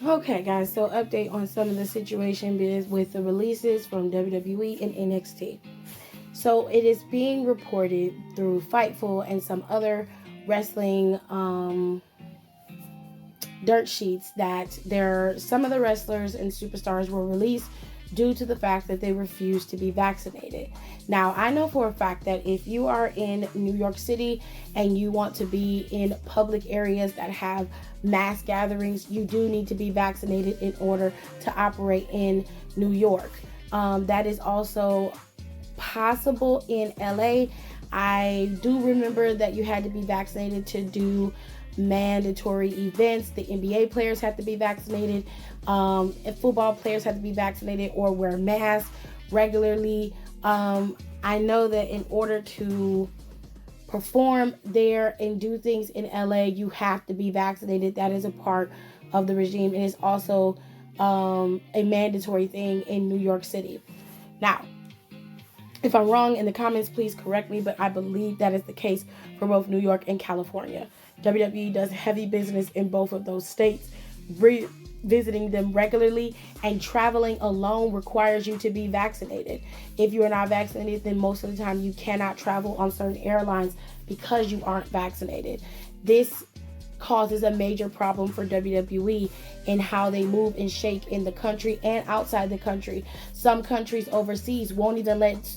Okay, guys, so update on some of the situation is with the releases from WWE and NXT. So it is being reported through Fightful and some other wrestling dirt sheets that some of the wrestlers and superstars were released due to the fact that they refused to be vaccinated. Now, I know for a fact that if you are in New York City and you want to be in public areas that have mass gatherings, you do need to be vaccinated in order to operate in New York. That is also possible in LA. I do remember that you had to be vaccinated to do mandatory events. The NBA players had to be vaccinated. And football players had to be vaccinated or wear masks regularly. I know that in order to perform there and do things in LA, you have to be vaccinated. That is a part of the regime. It is also a mandatory thing in New York City. Now, if I'm wrong in the comments, please correct me, but I believe that is the case for both New York and California. WWE does heavy business in both of those states, visiting them regularly, and traveling alone requires you to be vaccinated. If you are not vaccinated, then most of the time you cannot travel on certain airlines because you aren't vaccinated. This causes a major problem for WWE in how they move and shake in the country and outside the country. Some countries overseas won't even let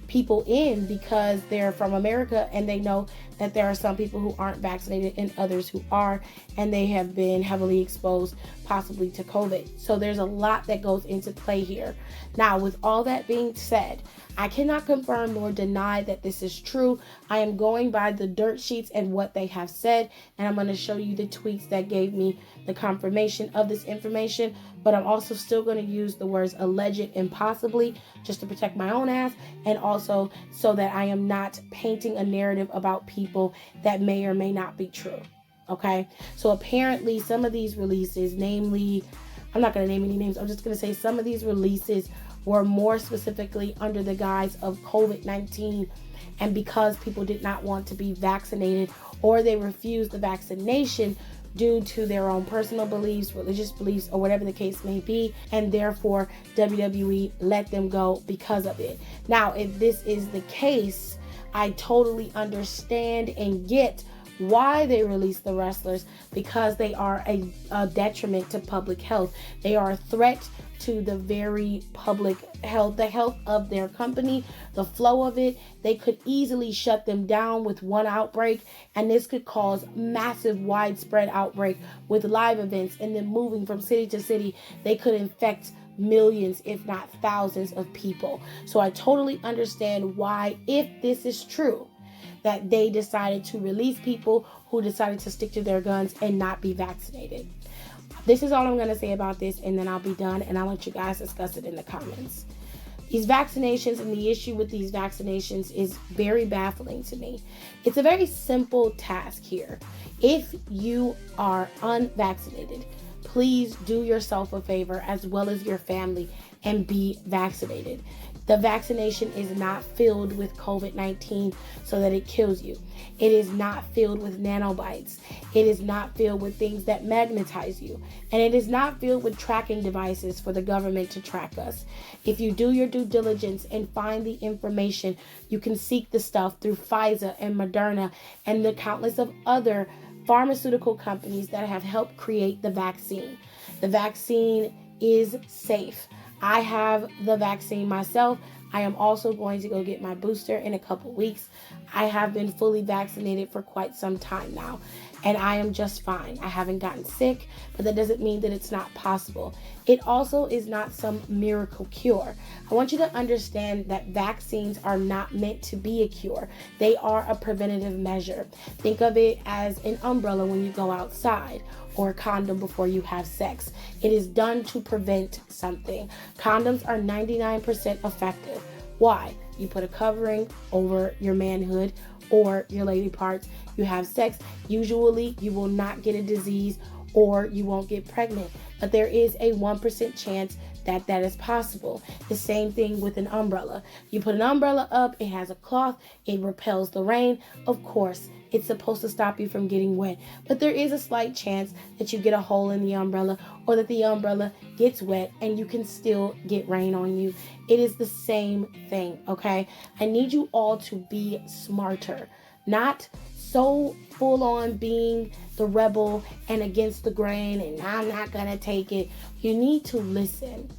people in because they're from America and they know that there are some people who aren't vaccinated and others who are, and they have been heavily exposed possibly to COVID. So there's a lot that goes into play here. Now, with all that being said, I cannot confirm nor deny that this is true. I am going by the dirt sheets and what they have said, and I'm going to show you the tweets that gave me the confirmation of this information, but I'm also still going to use the words alleged and possibly just to protect my own ass, and also so that I am not painting a narrative about people that may or may not be true. Okay? So apparently some of these releases, namely, I'm not going to name any names, I'm just going to say some of these releases were more specifically under the guise of COVID-19, and because people did not want to be vaccinated or they refused the vaccination due to their own personal beliefs, religious beliefs, or whatever the case may be, and therefore WWE let them go because of it. Now, if this is the case, I totally understand and get why they release the wrestlers, because they are a detriment to public health. They are a threat to the very public health, the health of their company, the flow of it. They could easily shut them down with one outbreak, and this could cause massive widespread outbreak with live events, and then moving from city to city, they could infect millions, if not thousands of people. So I totally understand why, if this is true, that they decided to release people who decided to stick to their guns and not be vaccinated. This is all I'm going to say about this, and then I'll be done, and I'll let you guys discuss it in the comments. These vaccinations and the issue with these vaccinations is very baffling to me. It's a very simple task here. If you are unvaccinated, please do yourself a favor as well as your family and be vaccinated. The vaccination is not filled with COVID-19 so that it kills you. It is not filled with nanobites. It is not filled with things that magnetize you. And it is not filled with tracking devices for the government to track us. If you do your due diligence and find the information, you can seek the stuff through Pfizer and Moderna and the countless of other pharmaceutical companies that have helped create the vaccine. The vaccine is safe. I have the vaccine myself. I am also going to go get my booster in a couple weeks. I have been fully vaccinated for quite some time now, and I am just fine. I haven't gotten sick, but that doesn't mean that it's not possible. It also is not some miracle cure. I want you to understand that vaccines are not meant to be a cure. They are a preventative measure. Think of it as an umbrella when you go outside, or a condom before you have sex. It is done to prevent something. Condoms are 99% effective. Why? You put a covering over your manhood or your lady parts. You have sex. Usually you will not get a disease or you won't get pregnant. But there is a 1% chance that that is possible. The same thing with an umbrella. You put an umbrella up, it has a cloth, it repels the rain. Of course, it's supposed to stop you from getting wet, but there is a slight chance that you get a hole in the umbrella or that the umbrella gets wet and you can still get rain on you. It is the same thing, okay? I need you all to be smarter, not so full on being the rebel and against the grain and I'm not gonna take it. You need to listen.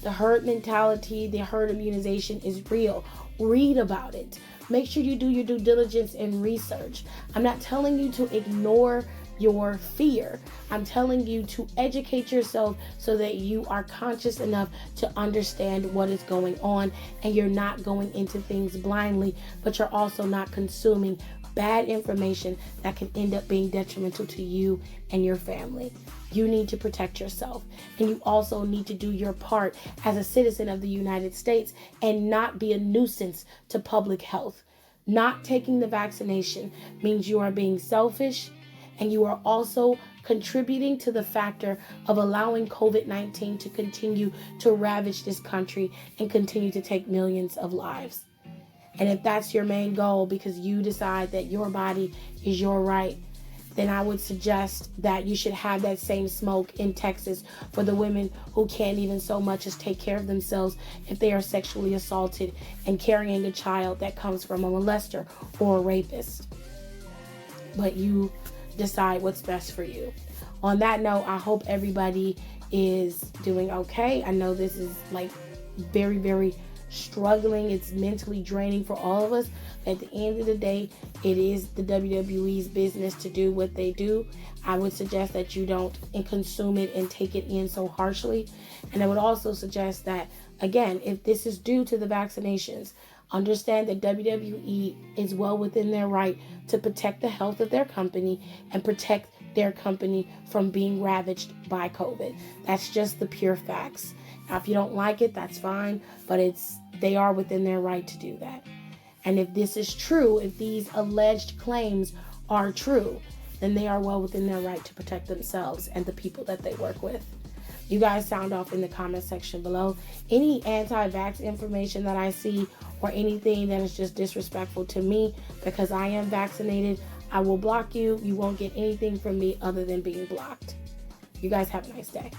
The herd mentality, the herd immunization is real. Read about it. Make sure you do your due diligence and research. I'm not telling you to ignore your fear. I'm telling you to educate yourself so that you are conscious enough to understand what is going on and you're not going into things blindly, but you're also not consuming bad information that can end up being detrimental to you and your family. You need to protect yourself, and you also need to do your part as a citizen of the United States and not be a nuisance to public health. Not taking the vaccination means you are being selfish, and you are also contributing to the factor of allowing COVID-19 to continue to ravage this country and continue to take millions of lives. And if that's your main goal because you decide that your body is your right, then I would suggest that you should have that same smoke in Texas for the women who can't even so much as take care of themselves if they are sexually assaulted and carrying a child that comes from a molester or a rapist. But you decide what's best for you. On that note, I hope everybody is doing okay. I know this is like very, very struggling. It's mentally draining for all of us. At the end of the day, it is the WWE's business to do what they do. I would suggest that you don't consume it and take it in so harshly. And I would also suggest that, again, if this is due to the vaccinations, understand that WWE is well within their right to protect the health of their company and protect their company from being ravaged by COVID. That's just the pure facts. Now, if you don't like it, that's fine, but they are within their right to do that. And if this is true, if these alleged claims are true, then they are well within their right to protect themselves and the people that they work with. You guys sound off in the comment section below. Any anti-vax information that I see or anything that is just disrespectful to me because I am vaccinated, I will block you. You won't get anything from me other than being blocked. You guys have a nice day.